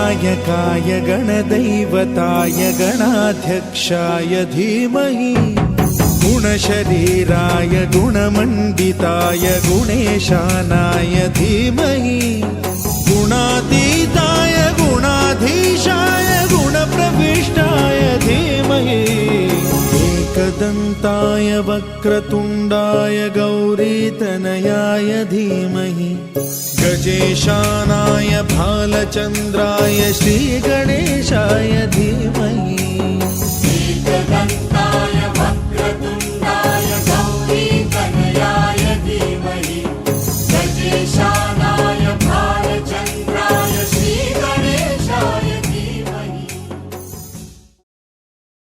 गणनायकाय गणदैवताय गणाध्यक्षाय धीमहि गुणशरीराय गुणमण्डिताय गुणेशानाय धीमहि गुणातीताय गुणाधीशाय गुणप्रविष्टाय धीमहि एकदन्ताय वक्रतुण्डाय गौरीतनयाय धीमहि गजेशानाय भालचन्द्राय श्रीगणेशाय धीमहि एकदन्ताय वक्रतुण्डाय